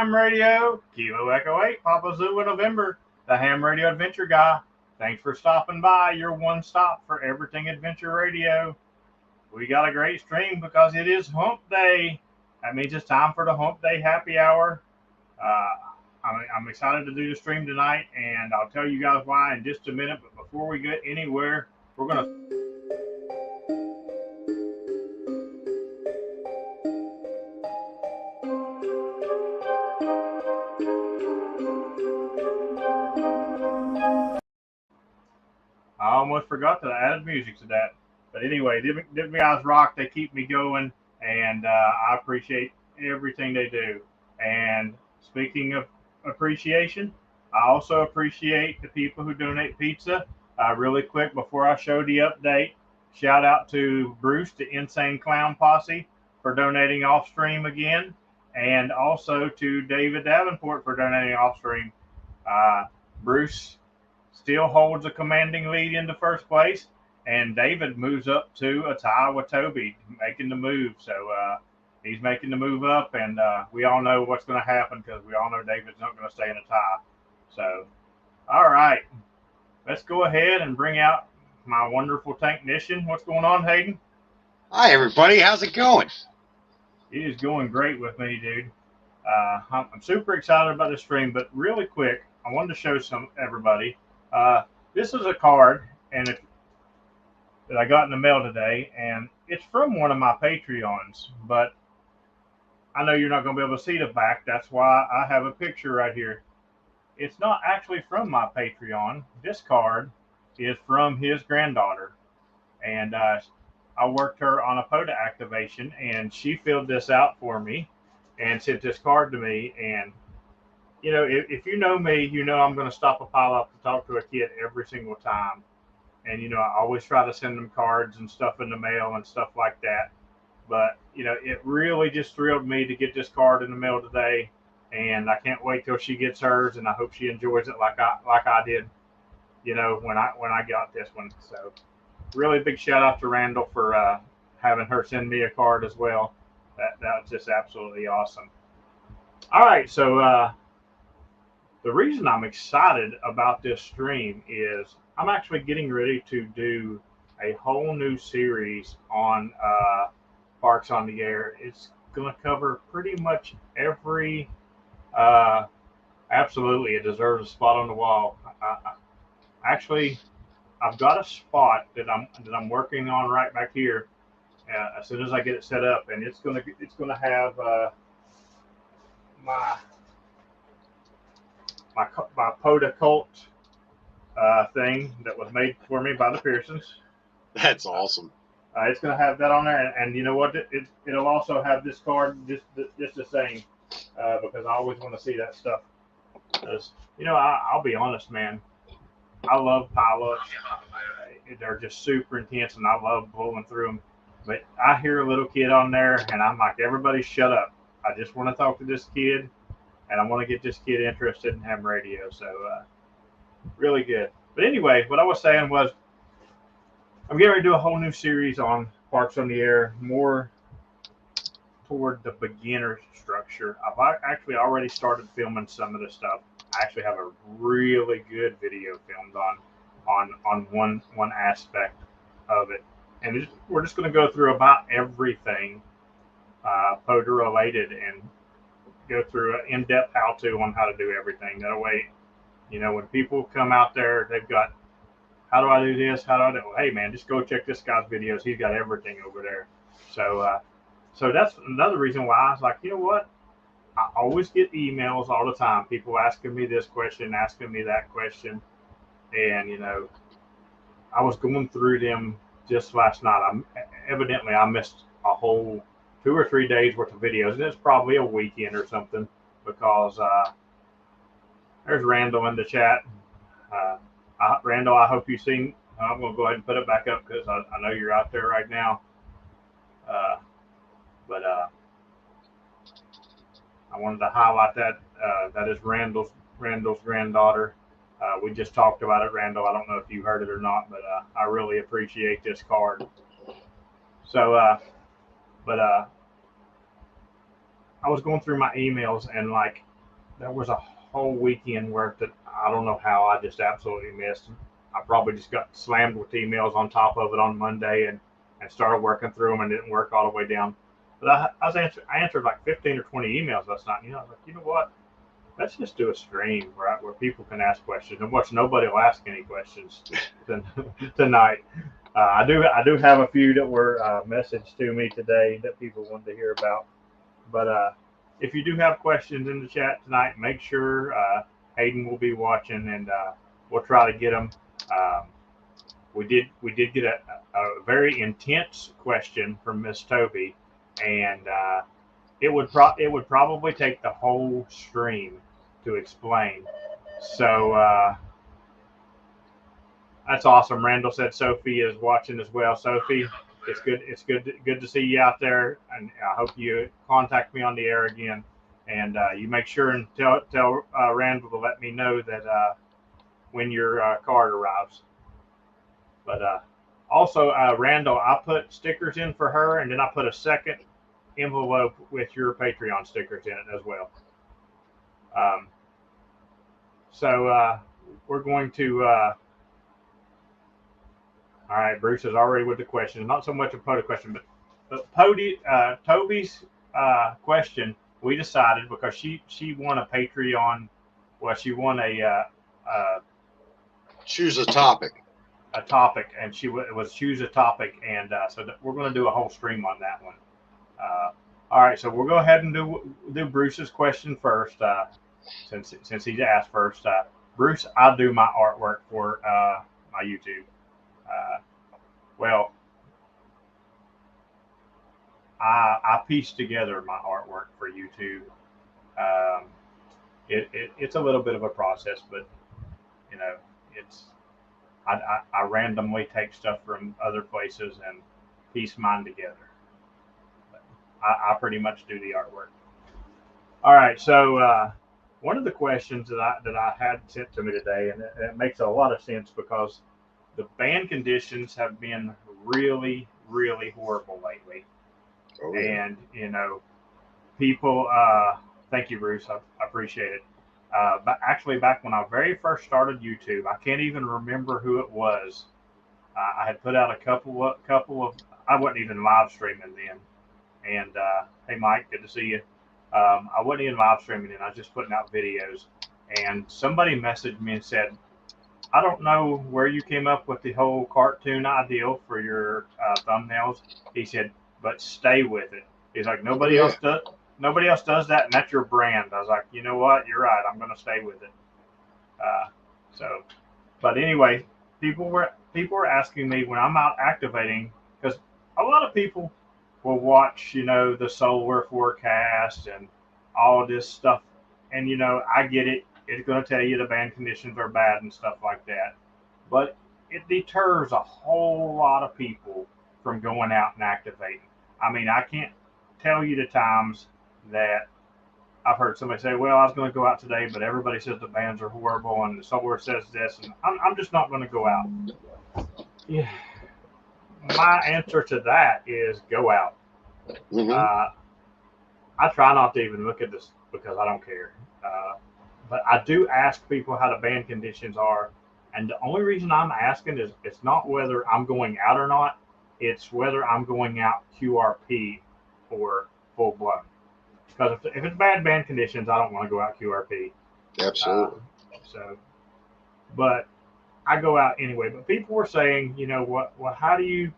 Ham Radio, Kilo Echo 8, Papa Zulu November, the Ham Radio Adventure Guy. Thanks for stopping by, your one stop for everything Adventure Radio. We got a great stream because it is Hump Day. That means it's time for the Hump Day Happy Hour. Uh, I'm excited to do the stream tonight, and I'll tell you guys why in just a minute. But before we get anywhere, we're going to I almost forgot that I added music to that. But anyway, them guys rock. They keep me going, and I appreciate everything they do. And speaking of appreciation, I also appreciate the people who donate pizza. Really quick, before I show the update, shout out to Bruce, the Insane Clown Posse, for donating off stream again, and also to David Davenport for donating off stream. Bruce still holds a commanding lead in the first place, and David moves up to a tie with Toby, making the move. So he's making the move up, and we all know what's going to happen because we all know David's not going to stay in a tie. So, all right, let's go ahead and bring out my wonderful technician. What's going on, Hayden? Hi, everybody. How's it going? It is going great with me, dude. I'm super excited about the stream, but really quick, I wanted to show everybody. This is a card that I got in the mail today, and it's from one of my Patreons, but I know you're not going to be able to see the back. That's why I have a picture right here. It's not actually from my Patreon. This card is from his granddaughter, and I worked her on a Pota activation, and she filled this out for me and sent this card to me. And you know, if you know me, you know I'm going to stop a pile up to talk to a kid every single time. And, you know, I always try to send them cards and stuff in the mail and stuff like that. But, you know, it really just thrilled me to get this card in the mail today. And I can't wait till she gets hers, and I hope she enjoys it like I did, you know, when I got this one. So really big shout out to Randall for having her send me a card as well. That was just absolutely awesome. All right, so the reason I'm excited about this stream is I'm actually getting ready to do a whole new series on Parks on the Air. It's going to cover pretty much every. Absolutely, it deserves a spot on the wall. Actually, I've got a spot that I'm working on right back here. As soon as I get it set up, and it's gonna have my Pota cult thing that was made for me by the Pearsons. That's awesome. It's going to have that on there, and you know what? It'll also have this card just the same because I always want to see that stuff. Because, you know, I'll be honest, man. I love pileups. They're just super intense, and I love blowing through them. But I hear a little kid on there, and I'm like, everybody shut up. I just want to talk to this kid. And I want to get this kid interested in ham radio. So, really good. But anyway, what I was saying was I'm getting ready to do a whole new series on Parks on the Air, more toward the beginner structure. I've actually already started filming some of the stuff. I actually have a really good video filmed on one aspect of it. And we're just going to go through about everything Pota related and go through an in-depth how-to on how to do everything. That way, you know, when people come out there, they've got, how do I do this? How do I do it? Well, hey, man, just go check this guy's videos. He's got everything over there. So that's another reason why I was like, you know what? I always get emails all the time. People asking me this question, asking me that question. And, you know, I was going through them just last night. Evidently, I missed a whole 2 or 3 days worth of videos, and it's probably a weekend or something because there's Randall in the chat. Randall, I hope you've seen. I'm going to go ahead and put it back up because I know you're out there right now. But I wanted to highlight that. That is Randall's granddaughter. We just talked about it, Randall. I don't know if you heard it or not, but I really appreciate this card. So, I was going through my emails, and like there was a whole weekend worth that I don't know how I just absolutely missed. I probably just got slammed with emails on top of it on Monday and started working through them and didn't work all the way down. But I answered like 15 or 20 emails last night. I was like, you know what? Let's just do a stream where people can ask questions and watch nobody will ask any questions tonight. I do have a few that were messaged to me today that people wanted to hear about. But if you do have questions in the chat tonight, make sure Hayden will be watching, and we'll try to get them. Um, we did get a very intense question from Miss Toby, and it would probably take the whole stream to explain. So that's awesome. Randall said Sophie is watching as well. Sophie, it's good to see you out there, and I hope you contact me on the air again. And you make sure and tell Randall to let me know that when your card arrives. But also, Randall, I put stickers in for her, and then I put a second envelope with your Patreon stickers in it as well. Um, so we're going to. All right, Bruce is already with the question. Not so much a Pota question, but Toby's question. We decided because she won a Patreon. Well, she won Choose a topic. a topic, and it was choose a topic, and so we're going to do a whole stream on that one. All right, so we'll go ahead and do Bruce's question first, since he asked first. Bruce, I do my artwork for my YouTube. Well, I piece together my artwork for YouTube. Um, it's a little bit of a process, but you know, it's I randomly take stuff from other places and piece mine together. But I pretty much do the artwork. All right, so one of the questions that I had sent to me today, and it makes a lot of sense because the band conditions have been really, really horrible lately. Oh, yeah. And people. Thank you, Bruce. I appreciate it. But actually, back when I very first started YouTube, I can't even remember who it was. I had put out a couple of. I wasn't even live streaming then. And hey, Mike, good to see you. I wasn't even live streaming then. I was just putting out videos. And somebody messaged me and said, I don't know where you came up with the whole cartoon ideal for your thumbnails. He said, but stay with it. He's like, nobody else does that, and that's your brand. I was like, you know what? You're right. I'm going to stay with it. Uh, so, but anyway, people were asking me when I'm out activating, because a lot of people will watch, the solar forecast and all this stuff, and I get it. It's going to tell you the band conditions are bad and stuff like that, but it deters a whole lot of people from going out and activating. I mean, I can't tell you the times that I've heard somebody say, well, I was going to go out today, but everybody says the bands are horrible and the solar says this, and I'm just not going to go out. Yeah. My answer to that is go out. Mm-hmm. I try not to even look at this because I don't care. But I do ask people how the band conditions are. And the only reason I'm asking is it's not whether I'm going out or not. It's whether I'm going out QRP or full blown. Because if it's bad band conditions, I don't want to go out QRP. Absolutely. But I go out anyway. But people were saying, what? Well, how do you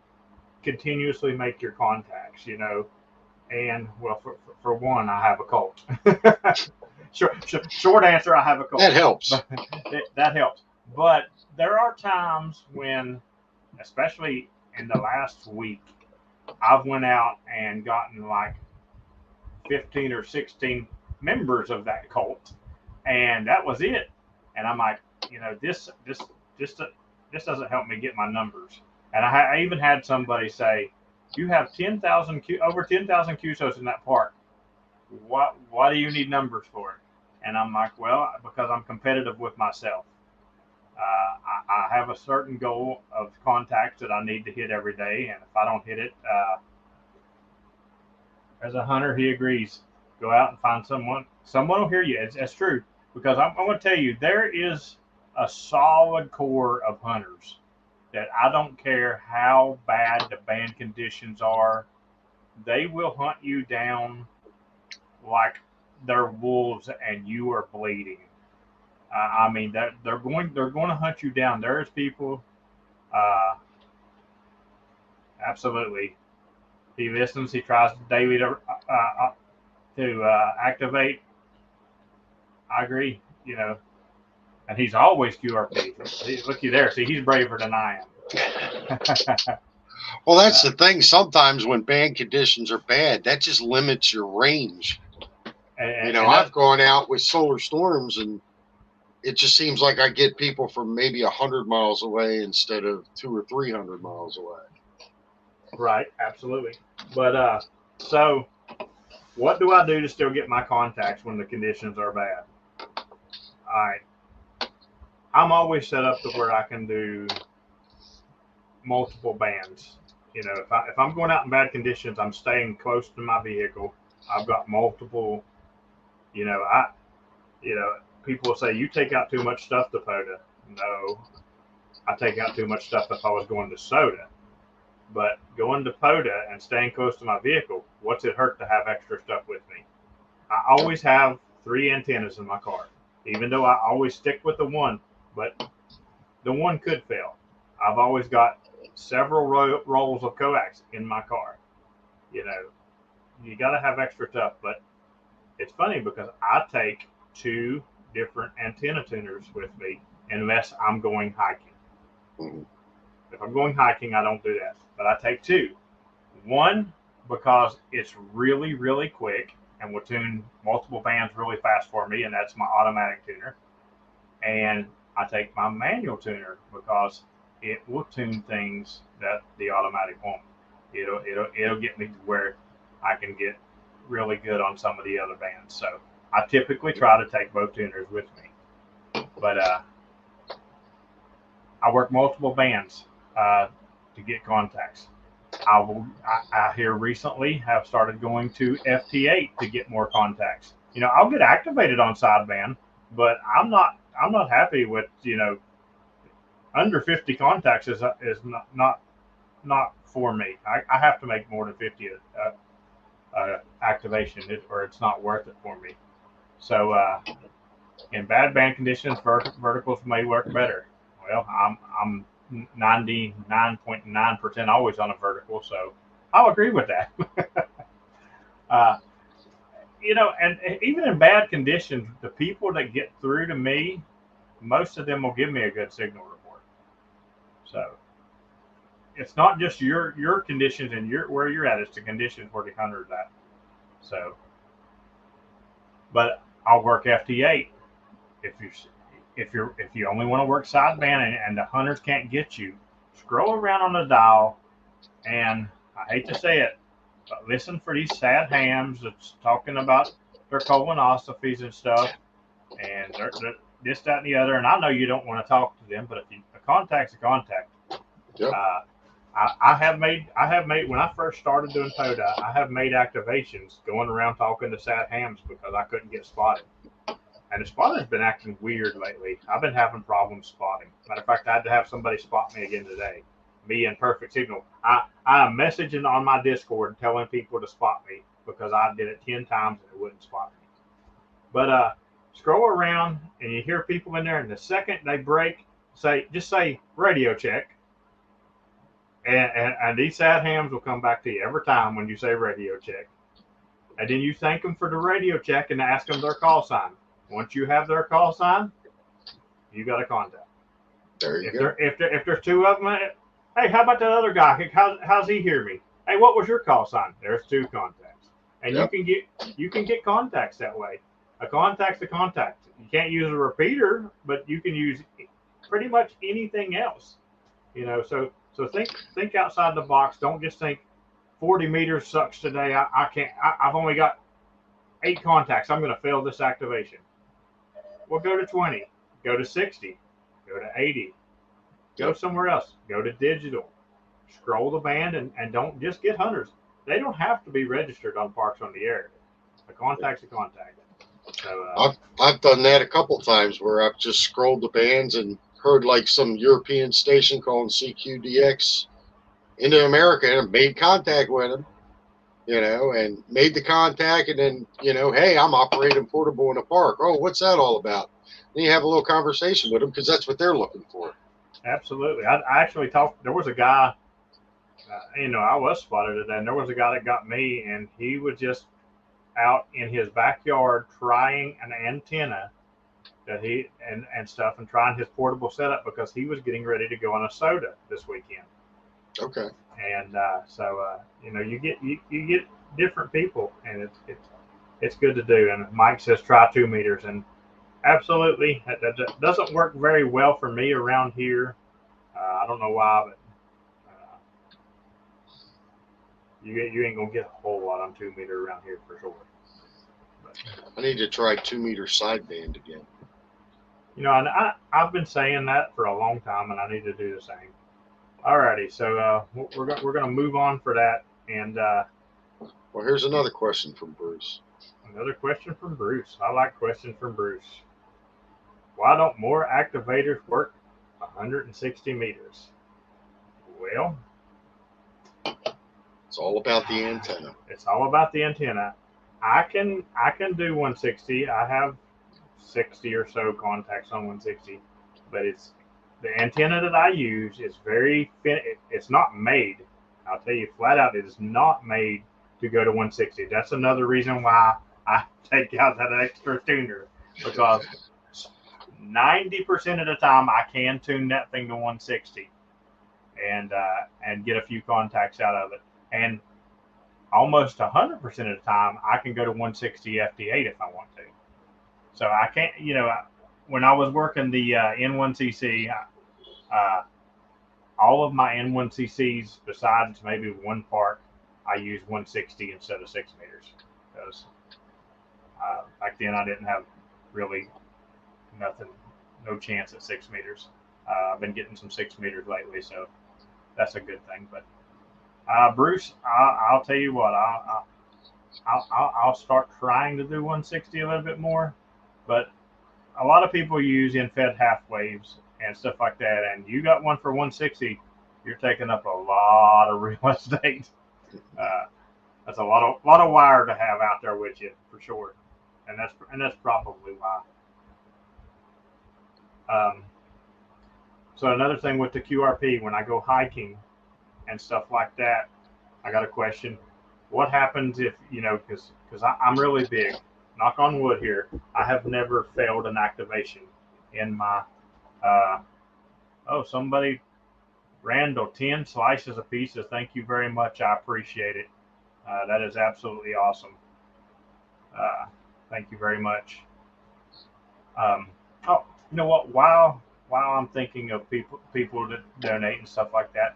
continuously make your contacts? And well, for one, I have a cult. Short answer, I have a cult. That helps. That helps. But there are times when, especially in the last week, I've went out and gotten like 15 or 16 members of that cult, and that was it. And I'm like, this doesn't help me get my numbers. And I even had somebody say, you have 10,000 over 10,000 QSOs in that park. Why do you need numbers for it? And I'm like, well, because I'm competitive with myself. I have a certain goal of contacts that I need to hit every day, and if I don't hit it, as a hunter, he agrees. Go out and find someone. Someone will hear you. It's true. Because I'm going to tell you, there is a solid core of hunters that I don't care how bad the band conditions are, they will hunt you down like they're wolves and you are bleeding. I mean, they're going to hunt you down. There's people, uh, absolutely. He listens. He tries daily to activate. I agree. And he's always QRP. Look you there. See, he's braver than I am. Well, that's the thing. Sometimes when band conditions are bad, that just limits your range. And I've gone out with solar storms, and it just seems like I get people from maybe 100 miles away instead of 200 or 300 miles away. Right, absolutely. But so what do I do to still get my contacts when the conditions are bad? All right, I'm always set up to where I can do multiple bands. If I'm going out in bad conditions, I'm staying close to my vehicle. I've got multiple. You know, I, people say you take out too much stuff to Pota. No, I take out too much stuff if I was going to Soda. But going to Pota and staying close to my vehicle, what's it hurt to have extra stuff with me? I always have 3 antennas in my car, even though I always stick with the one, but the one could fail. I've always got several rolls of coax in my car. You know, you got to have extra stuff, but it's funny because I take 2 different antenna tuners with me unless I'm going hiking. Mm-hmm. If I'm going hiking, I don't do that, but I take 2. One, because it's really, really quick and will tune multiple bands really fast for me, and that's my automatic tuner. And I take my manual tuner because it will tune things that the automatic won't. It'll get me to where I can get really good on some of the other bands. So I typically try to take both tuners with me, but I work multiple bands to get contacts. I here recently have started going to FT8 to get more contacts. I'll get activated on sideband, but I'm not happy with under 50 contacts is not for me. I have to make more than 50 activation, or it's not worth it for me. So in bad band conditions, verticals may work better. Well, I'm 99.9% always on a vertical, so I'll agree with that. uh, and even in bad conditions, the people that get through to me, most of them will give me a good signal report. So it's not just your conditions and where you're at; it's the conditions where the hunter's at. So, but I'll work FT8 if you only want to work sideband and the hunters can't get you. Scroll around on the dial, and I hate to say it, but listen for these sad hams that's talking about their colonoscopies and stuff, and they're this, that, and the other. And I know you don't want to talk to them, but if a contact's a contact. Yep. I have made when I first started doing Pota, I have made activations going around talking to sad hams because I couldn't get spotted. And the spotter's been acting weird lately. I've been having problems spotting. Matter of fact, I had to have somebody spot me again today. Me in perfect signal. I am messaging on my Discord telling people to spot me because I did it 10 times and it wouldn't spot me. But scroll around and you hear people in there, and the second they break, just say radio check. And these sad hams will come back to you every time when you say radio check. And then you thank them for the radio check and ask them their call sign. Once you have their call sign, you got a contact. There you go. If there's 2 of them, hey, how about that other guy? How's he hear me? Hey, what was your call sign? There's 2 contacts, and yep. you can get contacts that way. A contact's a contact. You can't use a repeater, but you can use pretty much anything else. So think outside the box. Don't just think 40 meters sucks today. I can't. I've only got 8 contacts. I'm going to fail this activation. Well, go to 20, go to 60, go to 80, go somewhere else, go to digital, scroll the band, and don't just get hunters. They don't have to be registered on Parks on the Air. A contact's a contact. So I've done that a couple times where I've just scrolled the bands and heard like some European station calling CQDX into America and made contact with them, and made the contact, and then, hey, I'm operating portable in a park. Oh, what's that all about? Then you have a little conversation with them because that's what they're looking for. absolutely. I actually talked. There was a guy. I was spotted today, and there was a guy that got me, and he was just out in his backyard trying an antenna that and stuff, and trying his portable setup because he was getting ready to go on a soda this weekend. Okay. And you get different people, and it's good to do. And Mike says try 2 meters, and absolutely that doesn't work very well for me around here. I don't know why, but you ain't gonna get a whole lot on 2 meter around here for sure. But, I need to try 2 meter sideband again. I've been saying that for a long time, and I need to do the same. Alrighty, so we're gonna move on for that, and well, here's another question from Bruce. Another question from Bruce. I like questions from Bruce. Why don't more activators work 160 meters? Well, it's all about the antenna. It's all about the antenna. I can do 160. I have 60 or so contacts on 160, but it's the antenna that I use is very thin. It's not made. I'll tell you flat out, it is not made to go to 160. That's another reason why I take out that extra tuner, because 90% of the time I can tune that thing to 160 and get a few contacts out of it, and almost 100% of the time I can go to 160 FT8 if I want to. So I can't, when I was working the N1CC, all of my N1CCs, besides maybe one park, I use 160 instead of 6 meters, because back then I didn't have really nothing, no chance at 6 meters. I've been getting some 6 meters lately, so that's a good thing. But Bruce, I'll tell you what, I'll start trying to do 160 a little bit more, but a lot of people use in-fed half waves and stuff like that, and you got one for 160, you're taking up a lot of real estate. That's a lot of wire to have out there with you for sure, and that's probably why. So another thing with the QRP, when I go hiking and stuff like that, I got a question. What happens if, because I'm really big, knock on wood here, I have never failed an activation in my, somebody, Randall, 10 slices of pizza. Thank you very much. I appreciate it. That is absolutely awesome. Thank you very much. You know what? While I'm thinking of people that donate and stuff like that,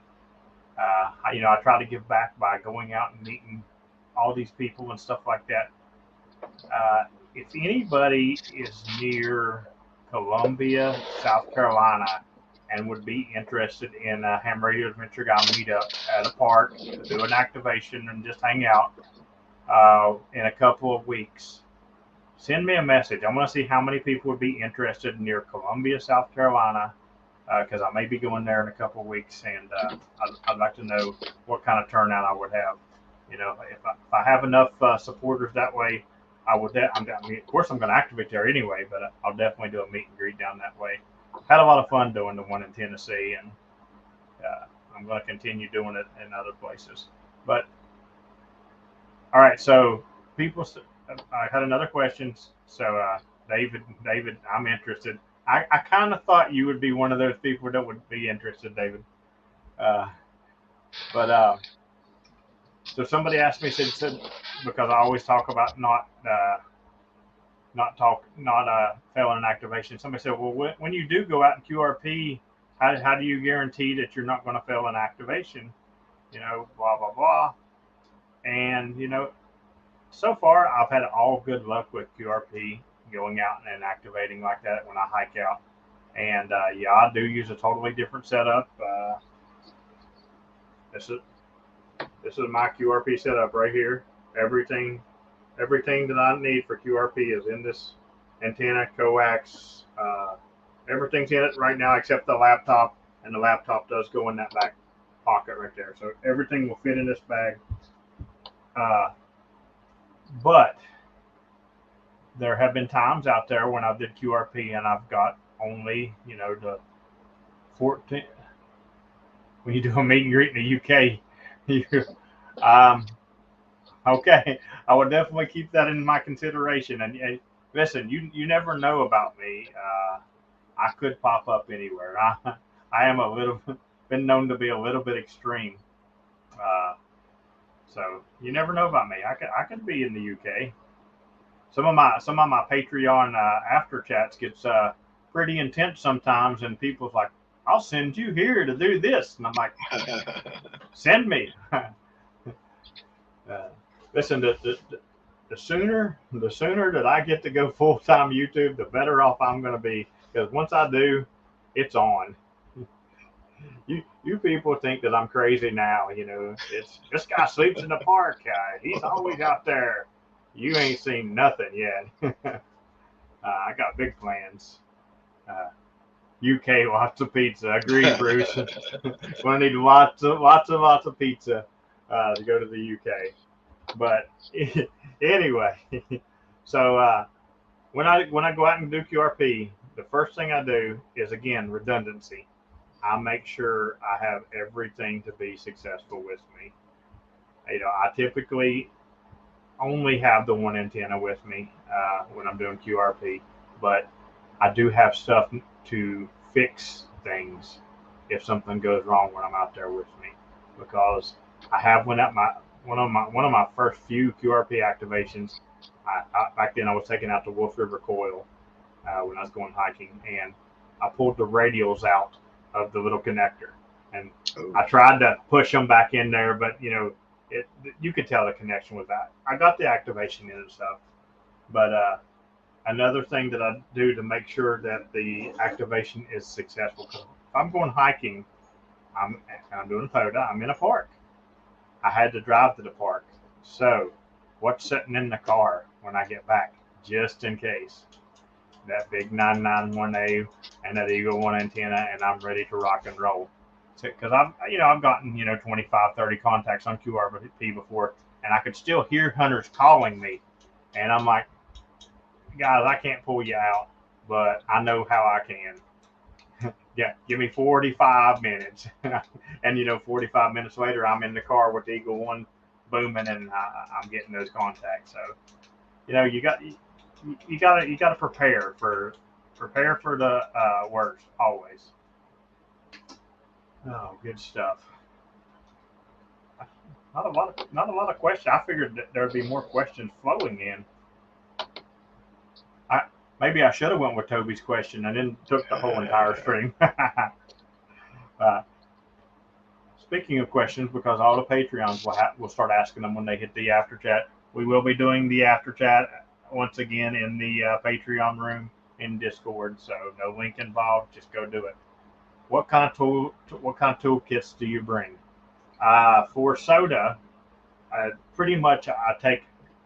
I try to give back by going out and meeting all these people and stuff like that. If anybody is near Columbia, South Carolina, and would be interested in a Ham Radio Adventure Guy meetup at a park to do an activation and just hang out in a couple of weeks, send me a message. I want to see how many people would be interested near Columbia, South Carolina, because I may be going there in a couple of weeks, and I'd like to know what kind of turnout I would have. If I have enough supporters that way, I would. Of course, I'm going to activate there anyway, but I'll definitely do a meet and greet down that way. Had a lot of fun doing the one in Tennessee, and I'm going to continue doing it in other places. But all right, so people, I had another question. So David, I'm interested. I kind of thought you would be one of those people that would be interested, David. So somebody asked me, said because I always talk about not failing an activation. Somebody said, well, when you do go out in QRP, how do you guarantee that you're not going to fail an activation? Blah blah blah. And so far I've had all good luck with QRP going out and activating like that when I hike out. And I do use a totally different setup. This is my QRP setup right here. Everything Everything that I need for QRP is in this antenna, coax. Everything's in it right now except the laptop, and the laptop does go in that back pocket right there. So everything will fit in this bag. But there have been times out there when I did QRP and I've got only, the 14. When you do a meet and greet in the UK, okay, I would definitely keep that in my consideration. And listen, you never know about me. I could pop up anywhere. I am been known to be a little bit extreme. So you never know about me. I could be in the UK. Some of my Patreon after chats gets pretty intense sometimes, and people's like, "I'll send you here to do this," and I'm like, "Send me." Listen, the sooner that I get to go full time YouTube, the better off I'm going to be. Because once I do, it's on. You people think that I'm crazy now. It's this guy sleeps in the park. He's always out there. You ain't seen nothing yet. I got big plans. UK, lots of pizza. Agreed, Bruce. Gonna need lots of pizza to go to the UK. But anyway, so when I go out and do QRP, the first thing I do is, again, redundancy. I make sure I have everything to be successful with me. I typically only have the one antenna with me when I'm doing QRP, but I do have stuff to fix things if something goes wrong when I'm out there with me, because I have one of my first few QRP activations. Back then I was taking out the Wolf River coil when I was going hiking, and I pulled the radials out of the little connector, and I tried to push them back in there, but you could tell the connection was that. I got the activation in and stuff, but another thing that I do to make sure that the activation is successful, because if I'm going hiking, I'm doing Pota, I'm in a park. I had to drive to the park. So what's sitting in the car when I get back, just in case? That big 991A and that Eagle 1 antenna, and I'm ready to rock and roll. Because I've gotten 25, 30 contacts on QRP before, and I could still hear hunters calling me, and I'm like, guys, I can't pull you out, but I know how I can. Yeah, give me 45 minutes, and 45 minutes later, I'm in the car with the Eagle 1 booming, and I'm getting those contacts. So, you gotta prepare for the worst always. Oh, good stuff. Not a lot of questions. I figured that there'd be more questions flowing in. Maybe I should have went with Toby's question and then took the whole entire stream. Speaking of questions, because all the Patreons will start asking them when they hit the after chat. We will be doing the after chat once again in the Patreon room in Discord. So no link involved. Just go do it. What kind of toolkits do you bring? For soda, pretty much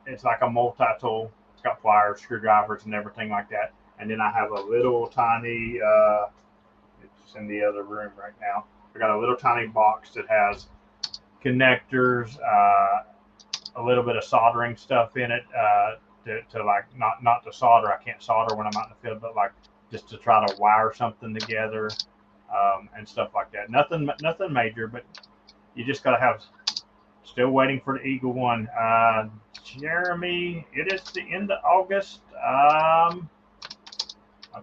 it's like a multi-tool. It's got pliers, screwdrivers, and everything like that. And then I have a little tiny, it's in the other room right now. I got a little tiny box that has connectors, a little bit of soldering stuff in it to like not to solder. I can't solder when I'm out in the field, but like just to try to wire something together and stuff like that. Nothing major, but you just gotta have. Still waiting for the Eagle 1. Jeremy, it is the end of August. I'll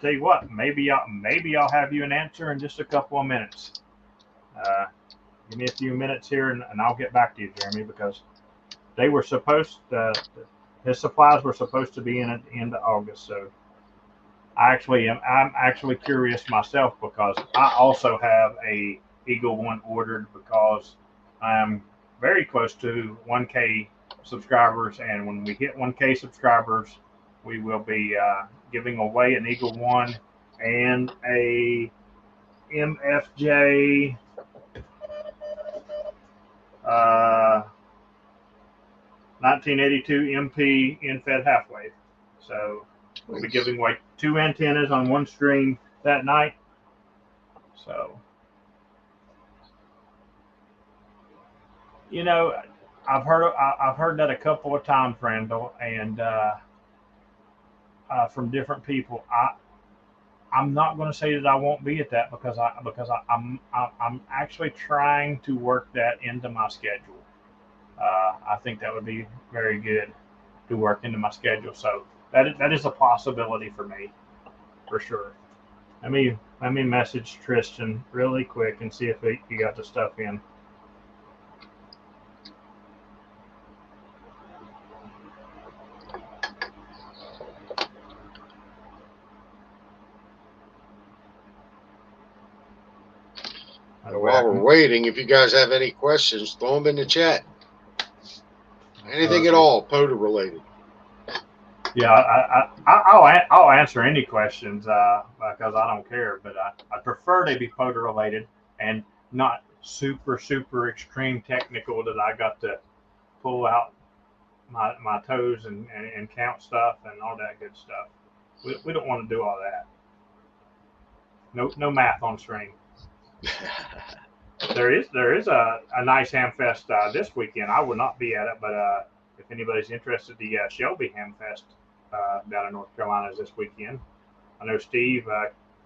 tell you what, maybe I'll have you an answer in just a couple of minutes. Give me a few minutes here, and I'll get back to you, Jeremy, because they were his supplies were supposed to be in at the end of August. So I'm actually curious myself, because I also have a Eagle 1 ordered, because I'm very close to 1K subscribers, and when we hit 1K subscribers, we will be giving away an Eagle 1 and a MFJ 1982 MP in-fed half wave. So we'll be giving away 2 antennas on one string that night. So, you know, I've heard that a couple of times, Randall, and from different people. I'm not going to say that I won't be at that because I'm actually trying to work that into my schedule. I think that would be very good to work into my schedule. So that is a possibility for me, for sure. Let me message Tristan really quick and see if he got the stuff in. While we're waiting, if you guys have any questions, throw them in the chat. Anything at all Pota related. Yeah, I'll answer any questions because I don't care, but I prefer they be Pota related and not super extreme technical that I got to pull out my toes and count stuff and all that good stuff. We don't want to do all that. No math on string. There is a nice Hamfest this weekend. I will not be at it, but if anybody's interested, the Shelby Hamfest down in North Carolina is this weekend. I know Steve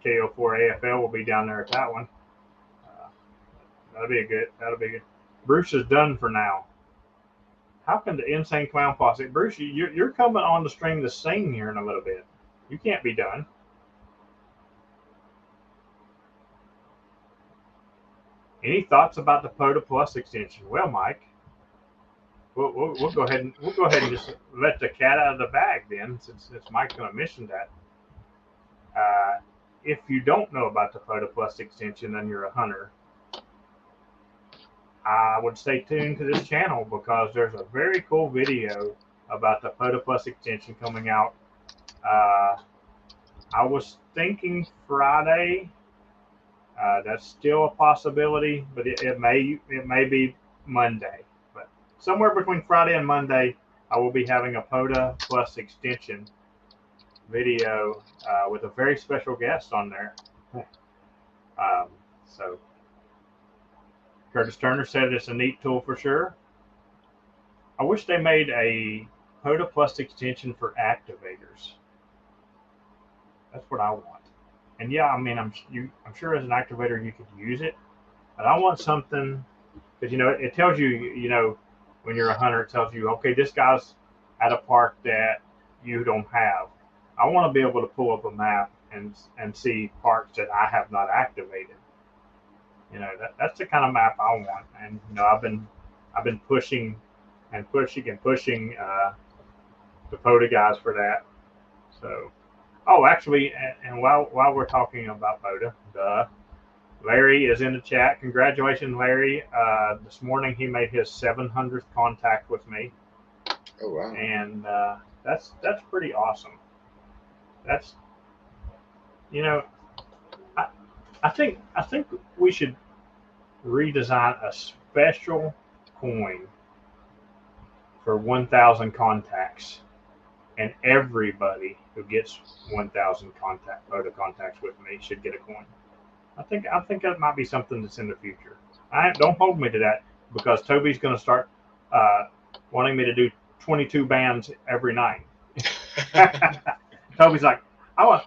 KO4 AFL will be down there at that one. That'll be good. Bruce is done for now. How can the Insane Clown Posse, Bruce? You're coming on the string to sing here in a little bit. You can't be done. Any thoughts about the Pota Plus extension? Well, Mike, we'll go ahead and just let the cat out of the bag then, since Mike's going to mention that. If you don't know about the Pota Plus extension, then you're a hunter. I would stay tuned to this channel because there's a very cool video about the Pota Plus extension coming out. I was thinking Friday. That's still a possibility, but it may be Monday. But somewhere between Friday and Monday, I will be having a Pota Plus extension video with a very special guest on there. So Curtis Turner said it's a neat tool for sure. I wish they made a Pota Plus extension for activators. That's what I want. And yeah, I mean, I'm sure as an activator you could use it, but I want something because it tells you when you're a hunter, it tells you, okay, this guy's at a park that you don't have. I want to be able to pull up a map and see parks that I have not activated. That's the kind of map I want, and I've been pushing the Pota guys for that. So. Oh, actually, and while we're talking about Pota, Larry is in the chat. Congratulations, Larry. This morning he made his 700th contact with me. Oh wow! And that's pretty awesome. That's I think we should redesign a special coin for 1,000 contacts. And everybody who gets 1,000 Pota contacts with me should get a coin. I think that might be something that's in the future. Don't hold me to that because Toby's going to start wanting me to do 22 bands every night. Toby's like, I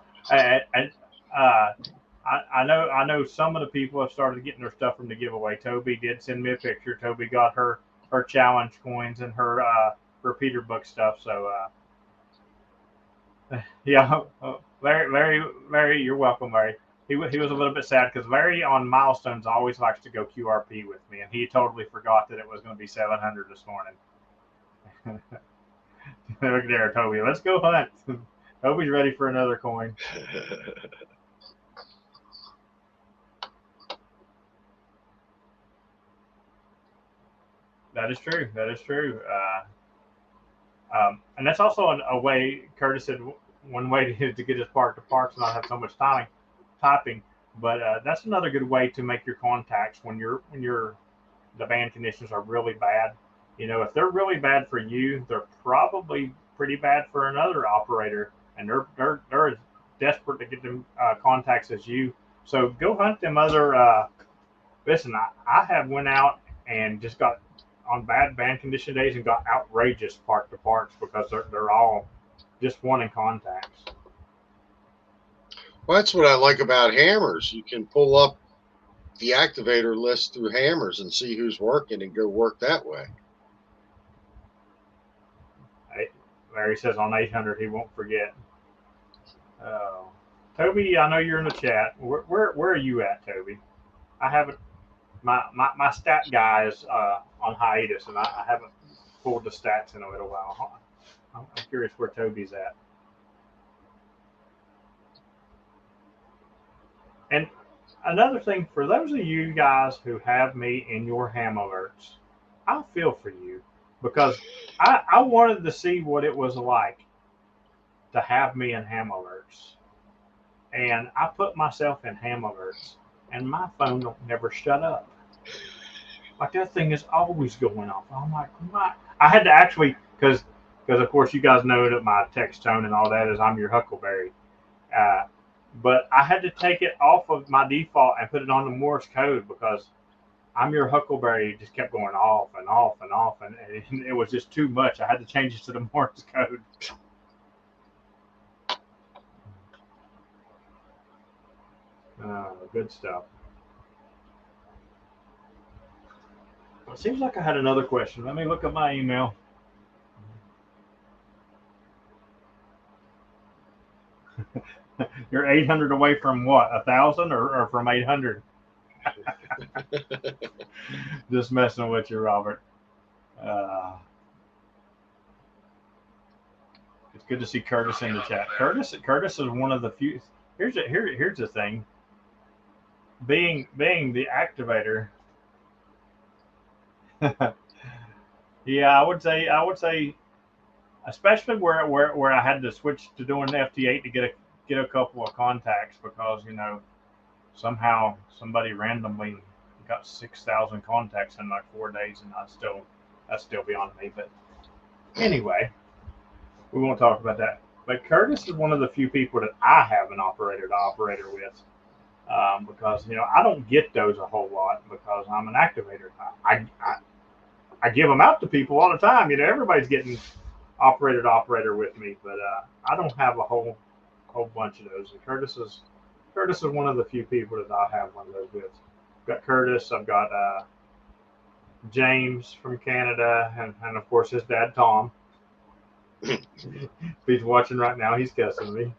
know some of the people have started getting their stuff from the giveaway. Toby did send me a picture. Toby got her challenge coins and her repeater book stuff. So. Yeah, Larry, you're welcome, Larry. He was a little bit sad because Larry on milestones always likes to go QRP with me, and he totally forgot that it was going to be 700 this morning. Look there, Toby. Let's go hunt. Toby's ready for another coin. That is true. And that's also a way, Curtis said, one way to get his park to parks and not have so much typing. But that's another good way to make your contacts when the band conditions are really bad. You know, if they're really bad for you, they're probably pretty bad for another operator, and they're as desperate to get them contacts as you. So go hunt them other. Listen, I have went out and just got on bad band condition days and got outrageous park to parks because they're all just wanting contacts. Well, that's what I like about hammers. You can pull up the activator list through hammers and see who's working and go work that way. Larry says on 800 he won't forget. Toby, I know you're in the chat. Where are you at, Toby? I haven't. My stat guy is on hiatus, and I haven't pulled the stats in a little while. I'm curious where Toby's at. And another thing, for those of you guys who have me in your ham alerts, I feel for you because I wanted to see what it was like to have me in ham alerts. And I put myself in ham alerts, and my phone don't never shut up. Like that thing is always going off. I'm like, my. I had to actually, because of course you guys know that my text tone and all that is I'm your Huckleberry. But I had to take it off of my default and put it on the Morse code because I'm your Huckleberry just kept going off and off and off, and it was just too much. I had to change it to the Morse code. Good stuff. It seems like I had another question. Let me look at my email. You're 800 away from what? 1,000 or from 800? Just messing with you, Robert. It's good to see Curtis in the chat. Curtis is one of the few. Here's the thing. Being the activator. Yeah, I would say, especially where I had to switch to doing FT8 to get a couple of contacts because somehow somebody randomly got 6,000 contacts in like 4 days, and that's still beyond me. But anyway, we won't talk about that. But Curtis is one of the few people that I have an operator to operator with. Because I don't get those a whole lot because I'm an activator. I give them out to people all the time. Everybody's getting operator to operator with me, but I don't have a whole bunch of those. And Curtis is one of the few people that I have one of those with. I've got Curtis. I've got James from Canada, and of course his dad Tom. If he's watching right now, he's cussing me.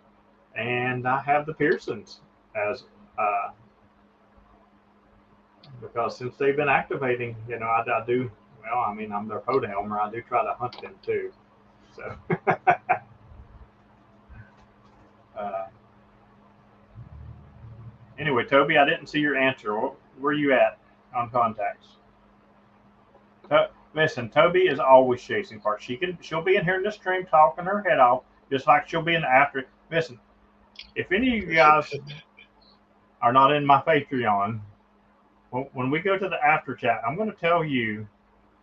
And I have the Pearsons as. Because since they've been activating, I do. Well, I mean, I'm their Pota helmer. I do try to hunt them too. So, anyway, Toby, I didn't see your answer. Where are you at on contacts? Listen, Toby is always chasing parts. She'll be in here in the stream talking her head off, just like she'll be in the after. Listen, if any of you guys are not in my Patreon, when we go to the after chat, I'm going to tell you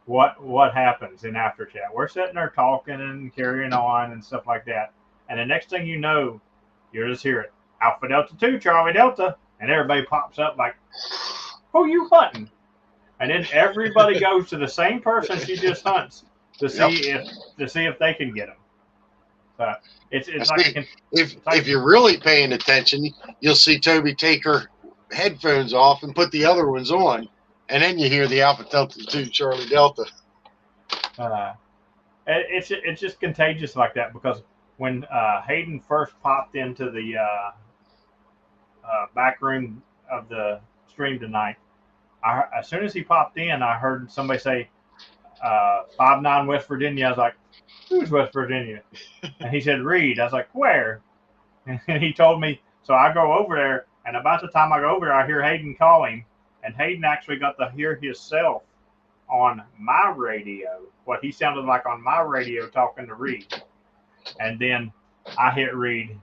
what happens in after chat. We're sitting there talking and carrying on and stuff like that, and the next thing you know, you'll just hear it, Alpha Delta 2, Charlie Delta, and everybody pops up like, who you hunting? And then everybody goes to the same person she just hunts to see if they can get them. So it's like if you're really paying attention, you'll see Toby take her headphones off and put the other ones on, and then you hear the Alpha Delta 2 Charlie Delta. It's just contagious like that because when Hayden first popped into the back room of the stream tonight, as soon as he popped in, I heard somebody say 5-9 West Virginia. I was like, who's West Virginia? And he said, Reed. I was like, where? And he told me. So I go over there, and about the time I go over there, I hear Hayden calling. And Hayden actually got to hear himself on my radio, what he sounded like on my radio talking to Reed. And then I hit Reed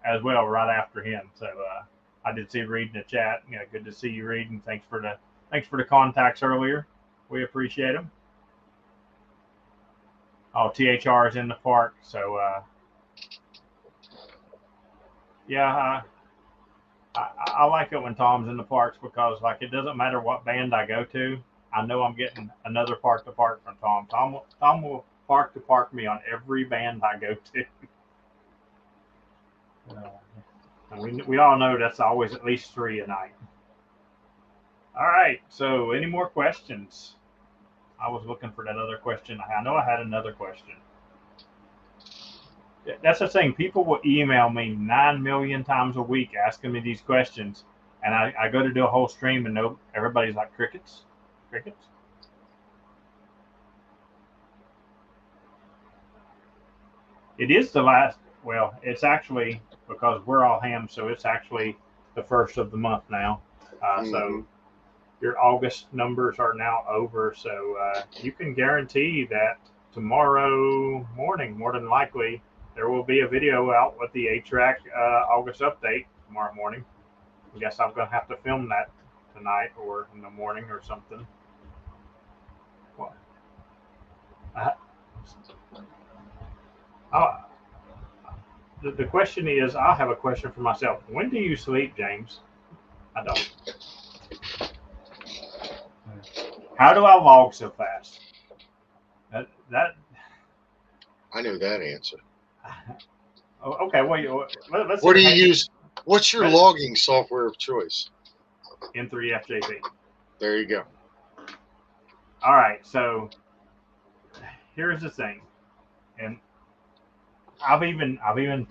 as well right after him. So I did see Reed in the chat. Good to see you, Reed, and thanks for the contacts earlier. We appreciate them. Oh, THR is in the park. So, yeah, I like it when Tom's in the parks because, like, it doesn't matter what band I go to. I know I'm getting another park to park from Tom. Tom will park to park me on every band I go to. And we all know that's always at least 3 a night. All right. So, any more questions? I was looking for that other question. I know I had another question. That's the thing. People will email me 9 million times a week asking me these questions, and I go to do a whole stream, and no, everybody's like crickets, crickets. It is the last. Well, it's actually because we're all ham, so it's actually the first of the month now. So your August numbers are now over. So you can guarantee that tomorrow morning, more than likely, there will be a video out with the A-Track August update tomorrow morning. I guess I'm going to have to film that tonight or in the morning or something. What? The question is, I have a question for myself. When do you sleep, James? I don't. How do I log so fast? That I know that answer. Okay, wait. Let's What do you use? What's your logging software of choice? N3FJP. There you go. All right, so here's the thing, and I've even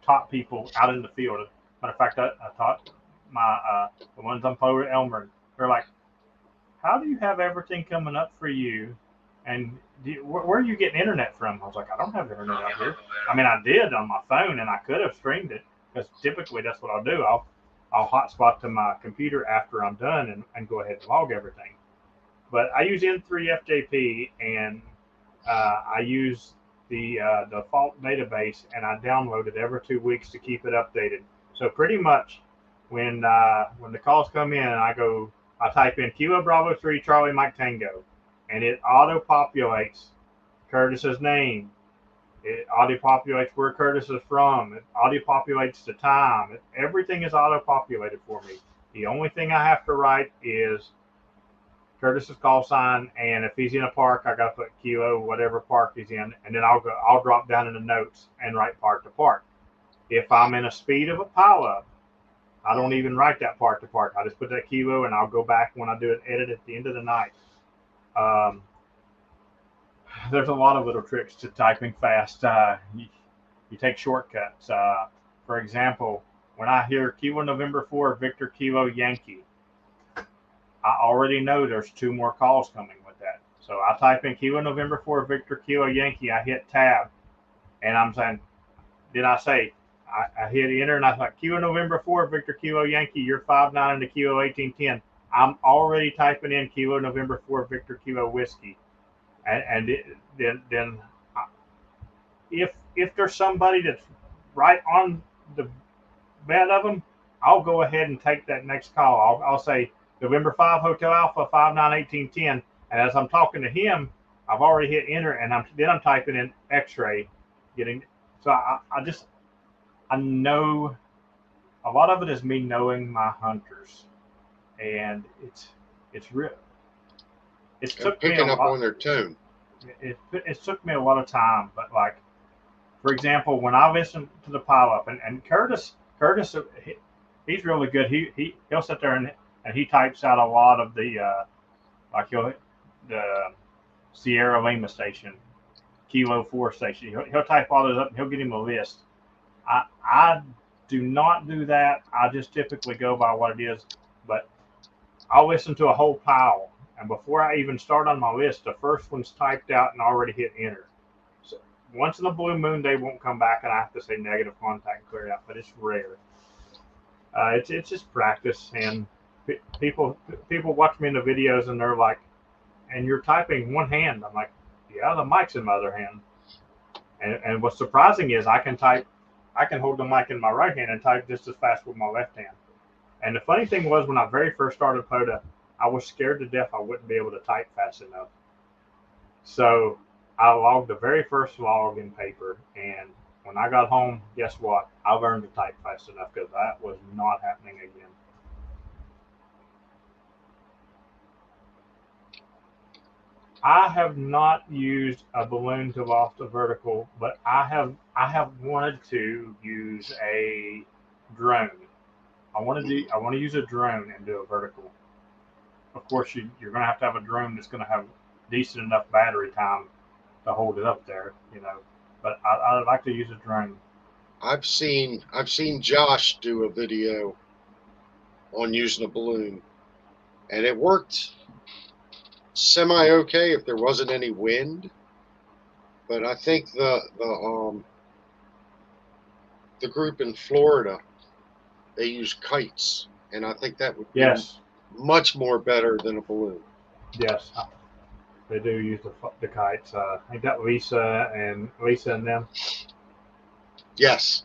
taught people out in the field. Matter of fact, I taught my the ones on Pota Elmer. They're like, how do you have everything coming up for you? And where are you getting internet from? I was like, I don't have internet out here. I mean, I did on my phone, and I could have streamed it because typically that's what I'll do. I'll hotspot to my computer after I'm done and go ahead and log everything. But I use N3FJP, and I use the default database, and I download it every 2 weeks to keep it updated. So pretty much when the calls come in, I type in Kilo Bravo 3 Charlie Mike Tango, and it auto populates Curtis's name. It auto populates where Curtis is from. It auto populates the time. Everything is auto populated for me. The only thing I have to write is Curtis's call sign, and if he's in a park, I got to put Kilo, whatever park he's in, and then I'll drop down in the notes and write park to park. If I'm in a speed of a pileup, I don't even write that park to park. I just put that Kilo, and I'll go back when I do an edit at the end of the night. There's a lot of little tricks to typing fast. You take shortcuts. For example, when I hear Kilo November 4 Victor Kilo Yankee, I already know there's 2 more calls coming with that. So I type in Kilo November 4 Victor Kilo Yankee. I hit tab, and I'm saying, did I say? I hit enter, and I thought Kilo November 4 Victor Kilo Yankee. You're 5'9" into Kilo 1810. I'm already typing in Kilo November 4 Victor Kilo Whiskey, and then if there's somebody that's right on the bed of them, I'll go ahead and take that next call. I'll say November 5 Hotel Alpha 591810, and as I'm talking to him, I've already hit enter, and I'm typing in X-ray, getting. So I know a lot of it is me knowing my hunters, and it's real. It's took me picking up on their tone. It took me a lot of time, but like, for example, when I listen to the pileup, and Curtis, he's really good. He'll sit there and he types out a lot of the like the Sierra Lima station, Kilo 4 station. He'll type all those up, and he'll get him a list. I do not do that. I just typically go by what it is, but I'll listen to a whole pile, and before I even start on my list, the first one's typed out and already hit enter. So once in a blue moon, they won't come back, and I have to say negative contact and clear it out, but it's rare. It's just practice, and people watch me in the videos, and they're like, "And you're typing one hand." I'm like, "Yeah, the mic's in my other hand." And what's surprising is I can hold the mic in my right hand and type just as fast with my left hand. And the funny thing was, when I very first started Pota, I was scared to death I wouldn't be able to type fast enough. So I logged the very first log in paper, and when I got home, guess what? I learned to type fast enough because that was not happening again. I have not used a balloon to loft a vertical, but I have wanted to use a drone. I want to use a drone and do a vertical. Of course, you're going to have a drone that's going to have decent enough battery time to hold it up there, you know. But I'd like to use a drone. I've seen Josh do a video on using a balloon, and it worked semi okay if there wasn't any wind. But I think the group in Florida, they use kites, and I think that would be Yes, much more better than a balloon. yes, they do use the kites. I got Lisa and them. Yes.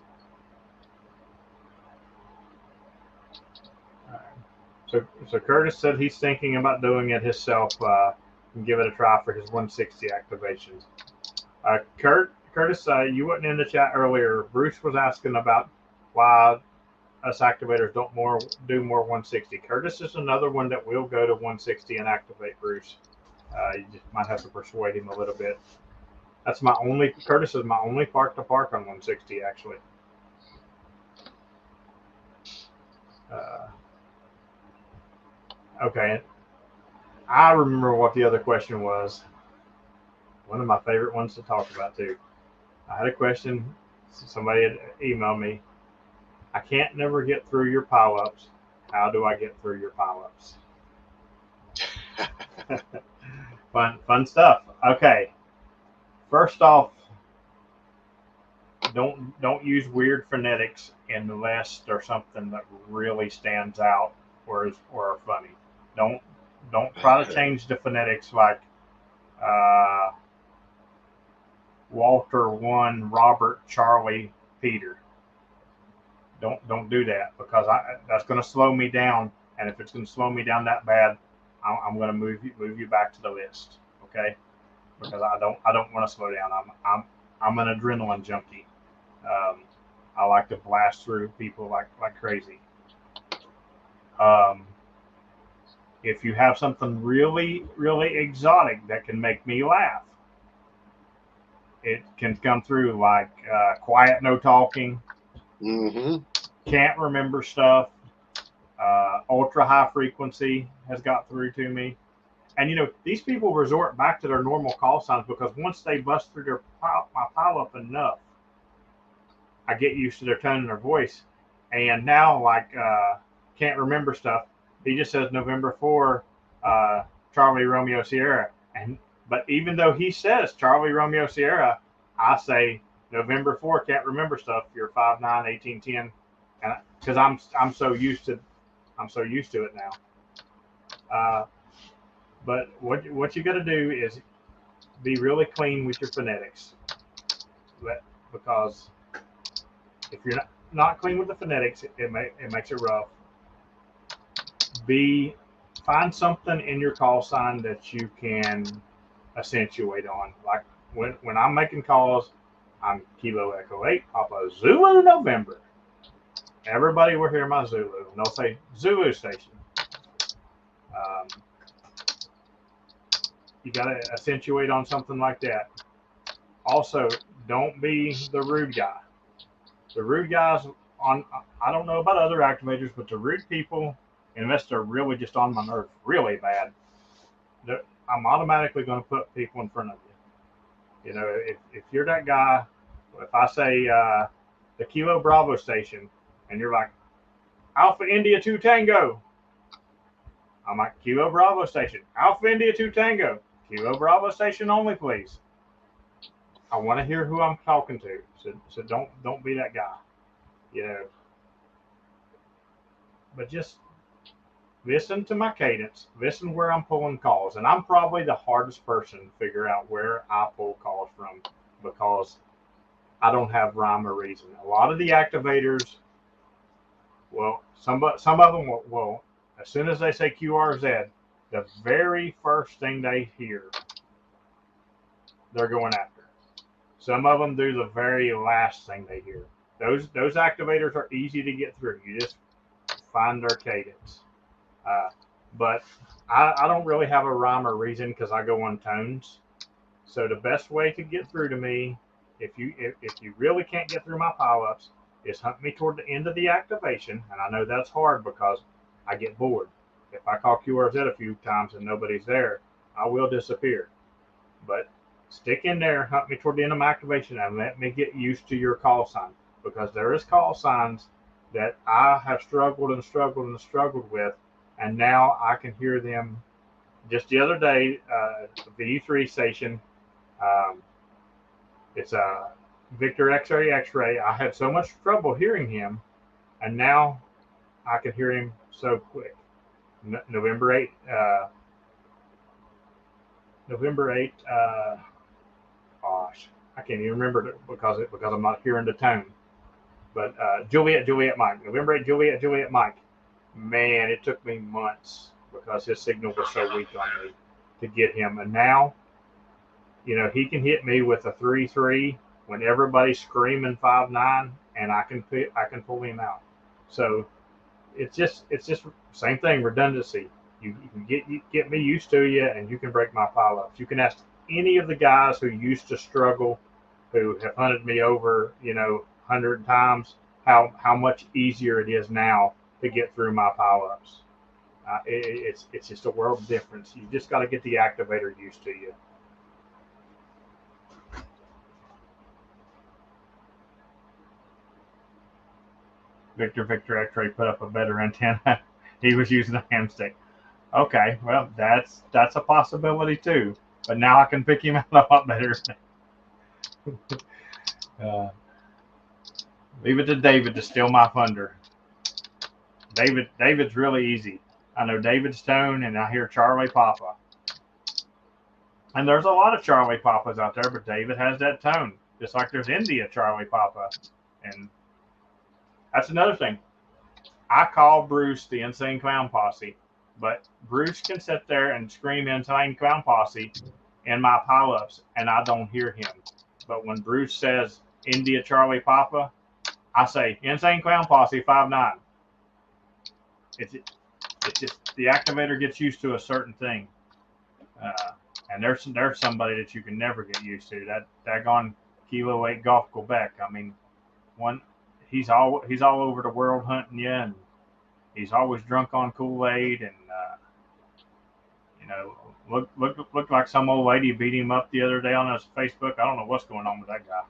So Curtis said he's thinking about doing it himself and give it a try for his 160 activations. Curtis, you weren't in the chat earlier. Bruce was asking about why us activators don't do more 160. Curtis is another one that will go to 160 and activate Bruce. You just might have to persuade him a little bit. Curtis is my only park to park on 160 actually. Okay, I remember what the other question was. One of my favorite ones to talk about too. I had a question. Somebody had emailed me. I can't never get through your pileups. How do I get through your pileups? Fun stuff. Okay. First off, don't use weird phonetics in the list or something that really stands out or are funny. Don't try to change the phonetics like uh, Walter 1, Robert, Charlie, Peter. Don't do that because that's going to slow me down. And if it's going to slow me down that bad, I'm going to move you back to the list. Okay, because I don't want to slow down. I'm an adrenaline junkie. I like to blast through people like crazy. Um, if you have something really exotic that can make me laugh, it can come through like quiet, no talking, Mm-hmm. can't remember stuff, ultra high frequency has got through to me. And these people resort back to their normal call signs because once they bust through my pile up enough, I get used to their tone and their voice. And now, like, can't remember stuff. He just says November 4, Charlie Romeo Sierra. But even though he says Charlie Romeo Sierra, I say November 4, can't remember stuff. You're 5'9", 1810, and because I'm so used to it now. But what you got to do is be really clean with your phonetics, because if you're not clean with the phonetics, it makes it rough. Find something in your call sign that you can accentuate on. Like when I'm making calls, I'm Kilo Echo 8, Papa Zulu November. Everybody will hear my Zulu, and they'll say Zulu station. You got to accentuate on something like that. Also, don't be the rude guy. The rude guys I don't know about other activators, but the rude people, unless they're really just on my nerves really bad, I'm automatically going to put people in front of you. If you're that guy, if I say the Kilo Bravo station, and you're like, Alpha India 2 Tango, I'm like, Kilo Bravo station, Alpha India 2 Tango, Kilo Bravo station only, please. I want to hear who I'm talking to, so don't be that guy, But just listen to my cadence, listen where I'm pulling calls, and I'm probably the hardest person to figure out where I pull calls from because I don't have rhyme or reason. A lot of the activators, well, some of them will, as soon as they say QRZ, the very first thing they hear they're going after. Some of them do the very last thing they hear. Those activators are easy to get through. You just find their cadence. Uh, but I don't really have a rhyme or reason because I go on tones. So the best way to get through to me, if you really can't get through my pileups, is hunt me toward the end of the activation. And I know that's hard because I get bored. If I call QRZ a few times and nobody's there, I will disappear. But stick in there, hunt me toward the end of my activation, and let me get used to your call sign. Because there is call signs that I have struggled and struggled and struggled with, and now I can hear them. Just the other day, V3 station, um, it's a Victor X-ray X-ray. I had so much trouble hearing him, and now I can hear him so quick. November 8th, November 8th, gosh, I can't even remember it because I'm not hearing the tone. But Juliet Mike, November 8th, Juliet Mike. Man, it took me months because his signal was so weak on me to get him. And now, he can hit me with a 3-3 when everybody's screaming 5-9, and I can pull him out. So it's just same thing, redundancy. You can get me used to you, and you can break my pileups. You can ask any of the guys who used to struggle, who have hunted me over 100 times, how much easier it is now to get through my pileups. It's just a world difference. You just got to get the activator used to you. Victor X-ray put up a better antenna. He was using a hamstick. Okay, well that's a possibility too. But now I can pick him out a lot better. Leave it to David to steal my thunder. David's really easy. I know David's tone, and I hear Charlie Papa. And there's a lot of Charlie Papas out there, but David has that tone, just like there's India Charlie Papa. And that's another thing. I call Bruce the Insane Clown Posse, but Bruce can sit there and scream Insane Clown Posse in my pileups, and I don't hear him. But when Bruce says India Charlie Papa, I say Insane Clown Posse 5-9. It's just the activator gets used to a certain thing, and there's somebody that you can never get used to. That daggone Kilo 8 Golf Quebec. I mean, he's all over the world hunting you, and he's always drunk on Kool-Aid, and looked like some old lady beat him up the other day on his Facebook. I don't know what's going on with that guy.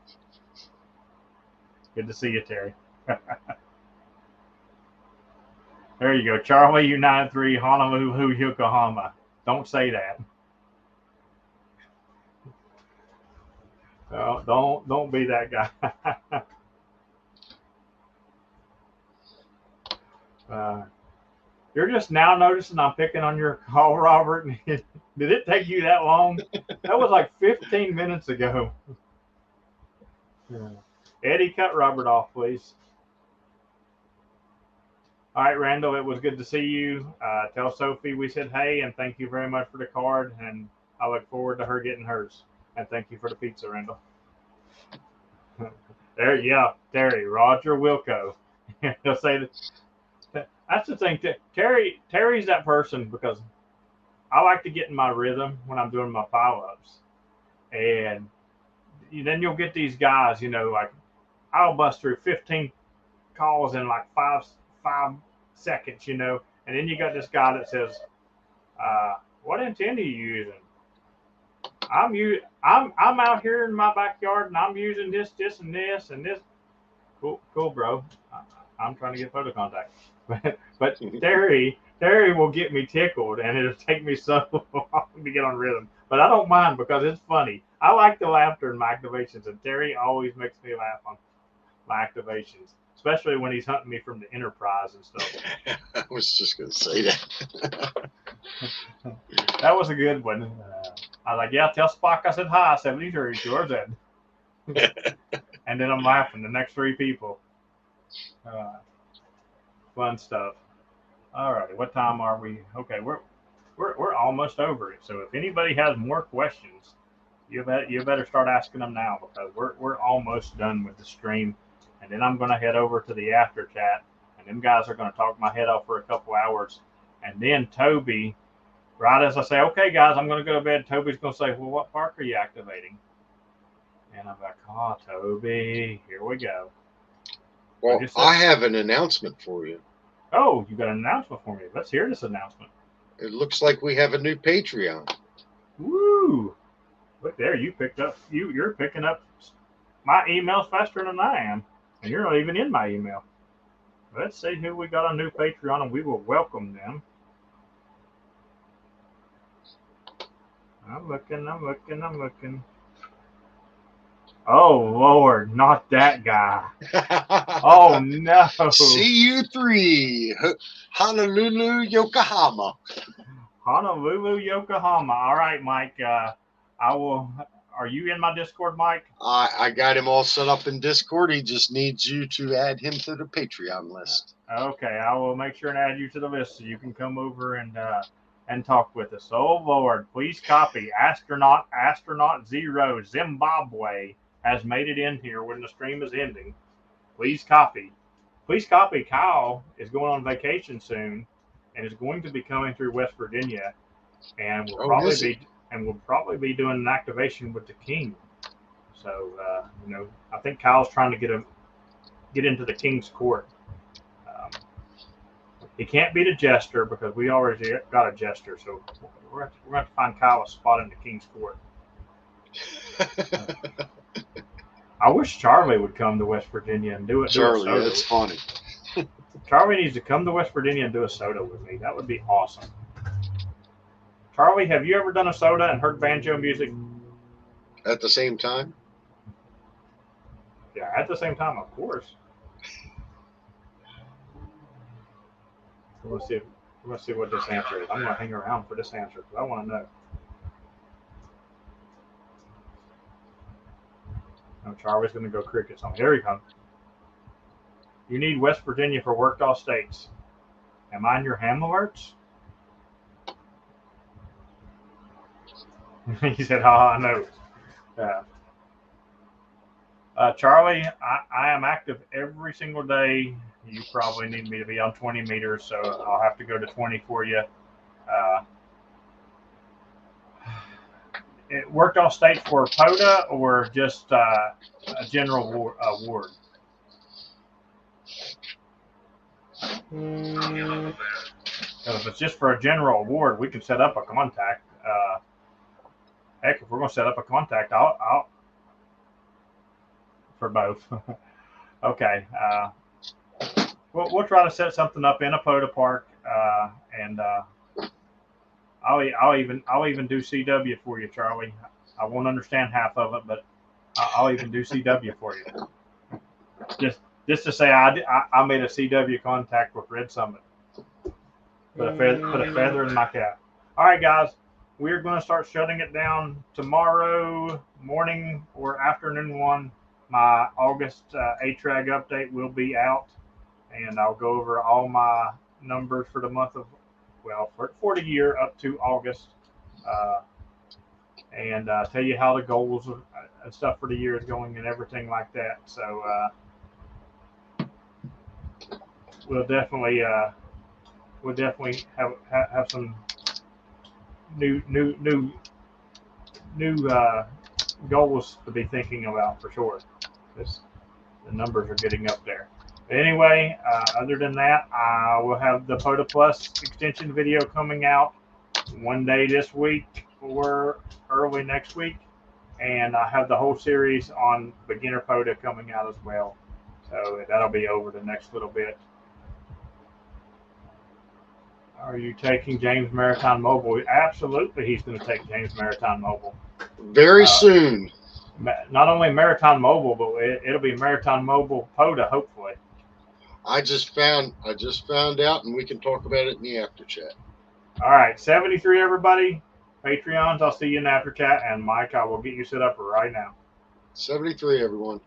Good to see you, Terry. There you go, Charlie United 3, Honolulu, Yokohama. Don't say that. Don't be that guy. You're just now noticing I'm picking on your call, Robert. Did it take you that long? That was like 15 minutes ago. Eddie, cut Robert off, please. All right, Randall, it was good to see you. Tell Sophie we said hey, and thank you very much for the card, and I look forward to her getting hers. And thank you for the pizza, Randall. Terry, Roger Wilco. He'll say that. That's the thing. Terry's that person because I like to get in my rhythm when I'm doing my pileups, and then you'll get these guys. Like I'll bust through 15 calls in like five seconds. And then you got this guy that says, "What antenna are you using?" I'm out here in my backyard and I'm using this, and this. Cool, bro. I'm trying to get photo contact. But Terry will get me tickled, and it'll take me so long to get on rhythm. But I don't mind because it's funny. I like the laughter in my activations, and Terry always makes me laugh on my activations, especially when he's hunting me from the Enterprise and stuff. I was just going to say that. That was a good one. I was like, yeah, tell Spock I said hi, 73, yours Ed. And then I'm laughing, the next three people. Fun stuff. All right, what time are we? Okay, we're almost over it. So if anybody has more questions, You better start asking them now because we're almost done with the stream, and then I'm gonna head over to the after chat, and them guys are gonna talk my head off for a couple hours, and then Toby, right as I say, okay guys, I'm gonna go to bed, Toby's gonna say, well, what park are you activating? And I'm like, oh, Toby, here we go. Well, I have an announcement for you. Oh, you got an announcement for me. Let's hear this announcement. It looks like we have a new Patreon. Woo! Look there, you're picking up my emails faster than I am, and you're not even in my email. Let's see who we got on new Patreon, and we will welcome them. I'm looking. Oh, Lord, not that guy. Oh, no. CU3, Honolulu, Yokohama. Honolulu, Yokohama. All right, Mike. I will. Are you in my Discord, Mike? I got him all set up in Discord. He just needs you to add him to the Patreon list. Okay, I will make sure and add you to the list so you can come over and talk with us. Oh, Lord, please copy Astronaut 0 Zimbabwe has made it in here when the stream is ending. Please copy. Please copy. Kyle is going on vacation soon and is going to be coming through West Virginia, and will probably be doing an activation with the King. So I think Kyle's trying to get into the King's court. He can't beat a jester because we already got a jester. So we're going to have to find Kyle a spot in the King's court. I wish Charlie would come to West Virginia and do it. Charlie, that's funny. Charlie needs to come to West Virginia and do a soda with me. That would be awesome. Charlie, have you ever done a soda and heard banjo music? At the same time? Yeah, at the same time, of course. Let's see what this answer is. I'm going to hang around for this answer because I want to know. No, Charlie's going to go crickets on me. There he comes. You need West Virginia for worked all states. Am I in your ham alerts? He said, I know. Charlie, I am active every single day. You probably need me to be on 20 meters, so I'll have to go to 20 for you. It worked all states for Pota or just a general award? If it's just for a general award, we can set up a contact. Heck, if we're going to set up a contact, I'll for both. Okay. We'll try to set something up in a Pota park, and I'll even do CW for you, Charlie. I won't understand half of it, but I'll even do CW for you. Just to say I made a CW contact with Red Summit. Put a feather in my cap. All right, guys. We're going to start shutting it down tomorrow morning or afternoon one. My August ATRAG update will be out, and I'll go over all my numbers for the month of, for the year up to August, and tell you how the goals and stuff for the year is going and everything like that. So we'll definitely have some new goals to be thinking about for sure. The numbers are getting up there. But anyway, other than that, I will have the Pota Plus extension video coming out one day this week or early next week, and I have the whole series on beginner Pota coming out as well. So that'll be over the next little bit. Are you taking James Maritime Mobile? Absolutely, he's going to take James Maritime Mobile. Very soon. Not only Maritime Mobile, but it'll be Maritime Mobile Pota, hopefully. I just found out, and we can talk about it in the after chat. All right, 73, everybody. Patreons, I'll see you in the after chat, and Mike, I will get you set up right now. 73, everyone.